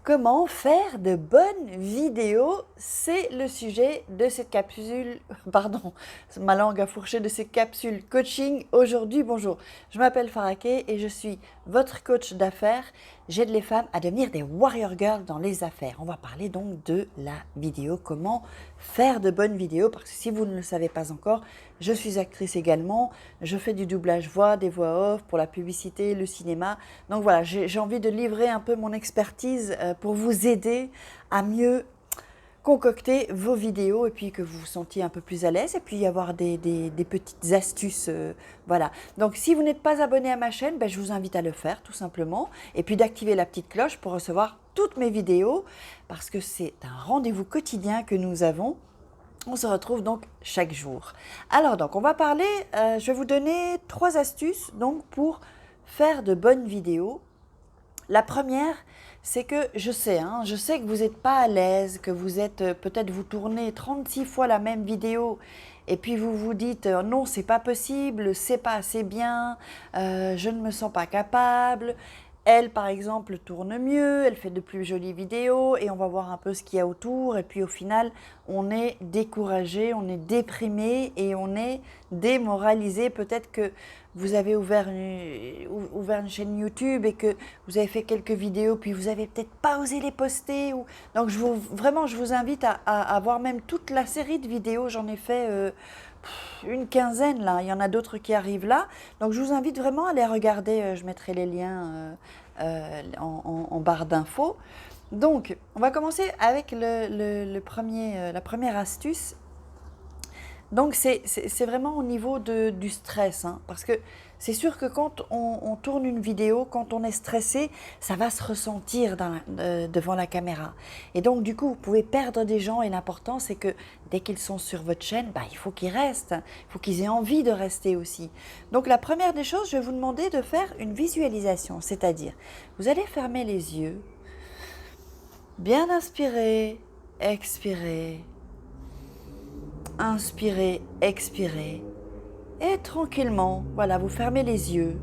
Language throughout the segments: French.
Comment faire de bonnes vidéos? C'est le sujet de cette capsule, pardon, ma langue a fourché de cette capsule coaching aujourd'hui. Bonjour, je m'appelle Faraké et je suis votre coach d'affaires. J'aide les femmes à devenir des warrior girls dans les affaires. On va parler donc de la vidéo, comment faire de bonnes vidéos, parce que si vous ne le savez pas encore, je suis actrice également, je fais du doublage voix, des voix off pour la publicité, le cinéma. Donc voilà, j'ai envie de livrer un peu mon expertise pour vous aider à mieux concocter vos vidéos et puis que vous vous sentiez un peu plus à l'aise et puis avoir des petites astuces. Voilà. Donc si vous n'êtes pas abonné à ma chaîne, je vous invite à le faire tout simplement et puis d'activer la petite cloche pour recevoir toutes mes vidéos parce que c'est un rendez-vous quotidien que nous avons. On se retrouve donc chaque jour. Alors donc on va parler, je vais vous donner 3 astuces donc pour faire de bonnes vidéos. La première, c'est que je sais que vous n'êtes pas à l'aise, que vous êtes peut-être vous tournez 36 fois la même vidéo et puis vous vous dites non, c'est pas possible, c'est pas assez bien, je ne me sens pas capable. Elle, par exemple, tourne mieux, elle fait de plus jolies vidéos et on va voir un peu ce qu'il y a autour. Et puis au final, on est découragé, on est déprimé et on est démoralisé. Peut-être que vous avez ouvert une chaîne YouTube et que vous avez fait quelques vidéos, puis vous n'avez peut-être pas osé les poster. Donc vraiment, je vous invite à voir même toute la série de vidéos. J'en ai fait une quinzaine là, il y en a d'autres qui arrivent là. Donc je vous invite vraiment à les regarder, je mettrai les liens en barre d'infos. Donc on va commencer avec la première astuce. Donc c'est vraiment au niveau du stress, parce que c'est sûr que quand on tourne une vidéo, quand on est stressé, ça va se ressentir devant la caméra. Et donc du coup, vous pouvez perdre des gens et l'important c'est que dès qu'ils sont sur votre chaîne, il faut qu'ils restent, il faut qu'ils aient envie de rester aussi. Donc la première des choses, je vais vous demander de faire une visualisation, c'est-à-dire vous allez fermer les yeux, bien inspirer, expirer. Inspirez, expirez et tranquillement, voilà, vous fermez les yeux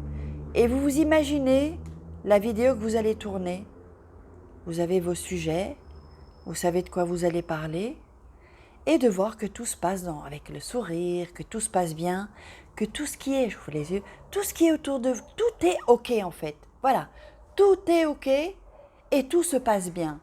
et vous vous imaginez la vidéo que vous allez tourner. Vous avez vos sujets, vous savez de quoi vous allez parler et de voir que tout se passe avec le sourire, que tout se passe bien, que tout ce qui est, je vous les yeux, tout ce qui est autour de vous, tout est ok en fait. Voilà, tout est ok et tout se passe bien.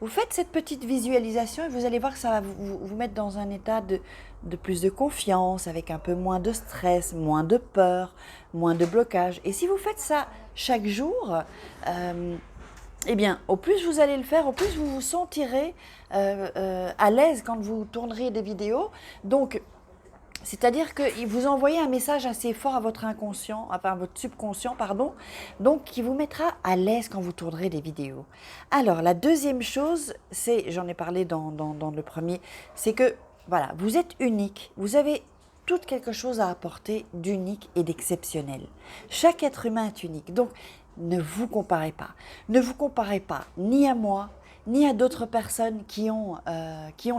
Vous faites cette petite visualisation et vous allez voir que ça va vous mettre dans un état de plus de confiance, avec un peu moins de stress, moins de peur, moins de blocage. Et si vous faites ça chaque jour, eh bien, au plus vous allez le faire, au plus vous vous sentirez à l'aise quand vous tournerez des vidéos. Donc, c'est-à-dire que vous envoyez un message assez fort à votre inconscient, enfin à votre subconscient, pardon, donc qui vous mettra à l'aise quand vous tournerez des vidéos. Alors, la deuxième chose, c'est, j'en ai parlé dans le premier, c'est que, voilà, vous êtes unique, vous avez tout quelque chose à apporter d'unique et d'exceptionnel. Chaque être humain est unique, donc ne vous comparez pas. Ne vous comparez pas ni à moi, ni à d'autres personnes qui ont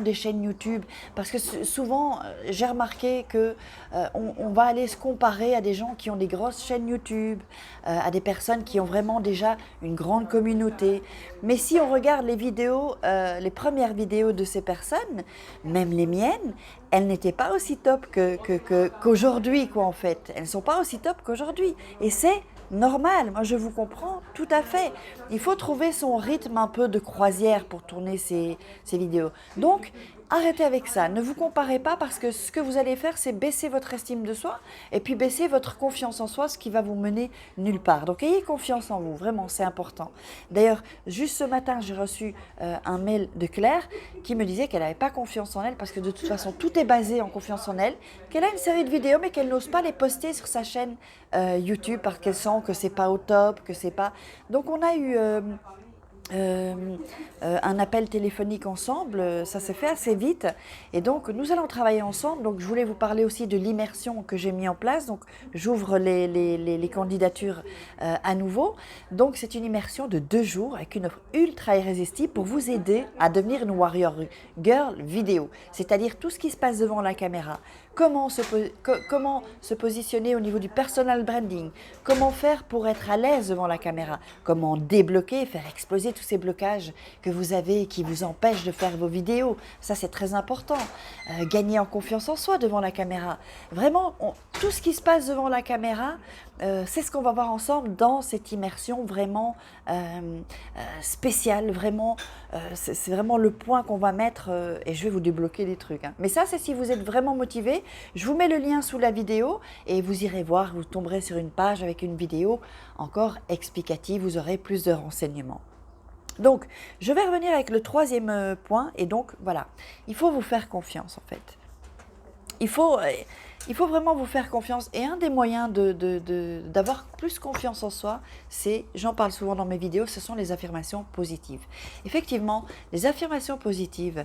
des chaînes YouTube. Parce que souvent, j'ai remarqué qu'on va aller se comparer à des gens qui ont des grosses chaînes YouTube, à des personnes qui ont vraiment déjà une grande communauté. Mais si on regarde les vidéos, les premières vidéos de ces personnes, même les miennes, elles n'étaient pas aussi top qu'aujourd'hui, quoi, en fait. Elles ne sont pas aussi top qu'aujourd'hui. Et c'est normal, moi je vous comprends tout à fait. Il faut trouver son rythme un peu de croisière pour tourner ces vidéos. Donc, arrêtez avec ça. Ne vous comparez pas parce que ce que vous allez faire, c'est baisser votre estime de soi et puis baisser votre confiance en soi, ce qui va vous mener nulle part. Donc, ayez confiance en vous, vraiment, c'est important. D'ailleurs, juste ce matin, j'ai reçu un mail de Claire qui me disait qu'elle n'avait pas confiance en elle parce que de toute façon, tout est basé en confiance en elle, qu'elle a une série de vidéos mais qu'elle n'ose pas les poster sur sa chaîne YouTube parce qu'elle sent que c'est pas au top, que c'est pas... Donc, on a eu... un appel téléphonique ensemble, ça s'est fait assez vite et donc nous allons travailler ensemble. Donc je voulais vous parler aussi de l'immersion que j'ai mis en place, donc j'ouvre les candidatures à nouveau. Donc c'est une immersion de 2 jours avec une offre ultra irrésistible pour vous aider à devenir une warrior girl vidéo, c'est-à-dire tout ce qui se passe devant la caméra, comment se positionner au niveau du personal branding, comment faire pour être à l'aise devant la caméra, comment débloquer et faire exploser tous ces blocages que vous avez et qui vous empêchent de faire vos vidéos. Ça, c'est très important. Gagner en confiance en soi devant la caméra. Vraiment, tout ce qui se passe devant la caméra, c'est ce qu'on va voir ensemble dans cette immersion vraiment spéciale. Vraiment, c'est vraiment le point qu'on va mettre et je vais vous débloquer des trucs. Hein. Mais ça, c'est si vous êtes vraiment motivé. Je vous mets le lien sous la vidéo et vous irez voir, vous tomberez sur une page avec une vidéo encore explicative. Vous aurez plus de renseignements. Donc, je vais revenir avec le troisième point et donc, voilà, il faut vous faire confiance en fait. Il faut vraiment vous faire confiance et un des moyens d'avoir plus confiance en soi, c'est, j'en parle souvent dans mes vidéos, ce sont les affirmations positives. Effectivement, les affirmations positives,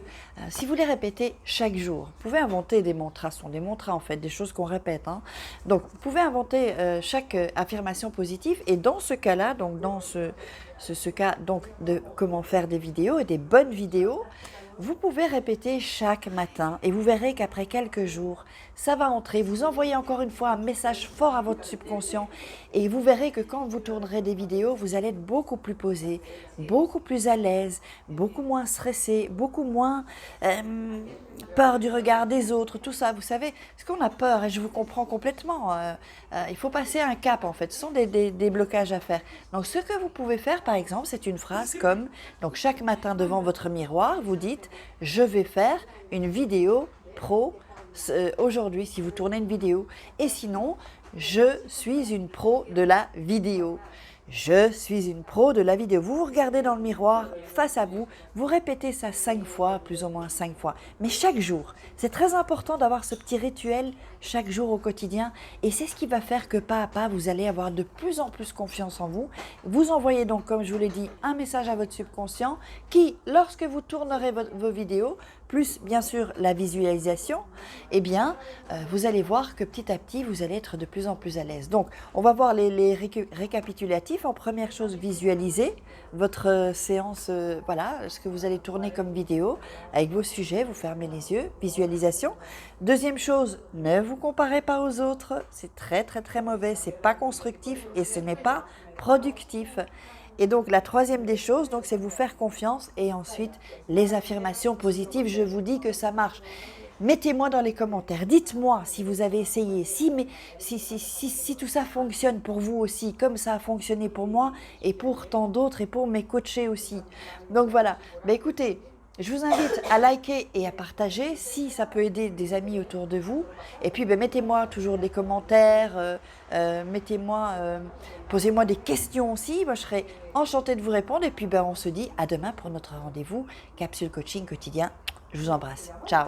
si vous les répétez chaque jour, vous pouvez inventer des mantras, ce sont des mantras en fait, des choses qu'on répète. Hein. Donc, vous pouvez inventer chaque affirmation positive et dans ce cas-là, donc dans ce cas donc, de comment faire des vidéos et des bonnes vidéos, vous pouvez répéter chaque matin et vous verrez qu'après quelques jours, ça va entrer. Vous envoyez encore une fois un message fort à votre subconscient et vous verrez que quand vous tournerez des vidéos, vous allez être beaucoup plus posé, beaucoup plus à l'aise, beaucoup moins stressé, beaucoup moins peur du regard des autres, tout ça. Vous savez, parce qu'on a peur et je vous comprends complètement. Il faut passer un cap en fait. Ce sont des blocages à faire. Donc ce que vous pouvez faire par exemple, c'est une phrase comme, donc chaque matin devant votre miroir, vous dites « Je vais faire une vidéo pro aujourd'hui » si vous tournez une vidéo. Et sinon, « Je suis une pro de la vidéo ». Je suis une pro de la vidéo. Vous vous regardez dans le miroir face à vous, vous répétez ça 5 fois, plus ou moins 5 fois, mais chaque jour. C'est très important d'avoir ce petit rituel chaque jour au quotidien et c'est ce qui va faire que pas à pas, vous allez avoir de plus en plus confiance en vous. Vous envoyez donc, comme je vous l'ai dit, un message à votre subconscient qui, lorsque vous tournerez vos vidéos, plus bien sûr la visualisation, eh bien, vous allez voir que petit à petit, vous allez être de plus en plus à l'aise. Donc, on va voir les récapitulatifs. En première chose, visualisez votre séance, voilà, ce que vous allez tourner comme vidéo avec vos sujets, vous fermez les yeux, visualisation. Deuxième chose, ne vous comparez pas aux autres, c'est très très très mauvais, c'est pas constructif et ce n'est pas productif. Et donc la troisième des choses, donc c'est vous faire confiance et ensuite les affirmations positives, je vous dis que ça marche. Mettez-moi dans les commentaires, dites-moi si vous avez essayé, si tout ça fonctionne pour vous aussi, comme ça a fonctionné pour moi et pour tant d'autres et pour mes coachés aussi. Donc voilà, écoutez, je vous invite à liker et à partager si ça peut aider des amis autour de vous. Et puis mettez-moi toujours des commentaires, posez-moi des questions aussi. Moi, je serai enchantée de vous répondre. Et puis on se dit à demain pour notre rendez-vous Capsule Coaching Quotidien. Je vous embrasse. Ciao.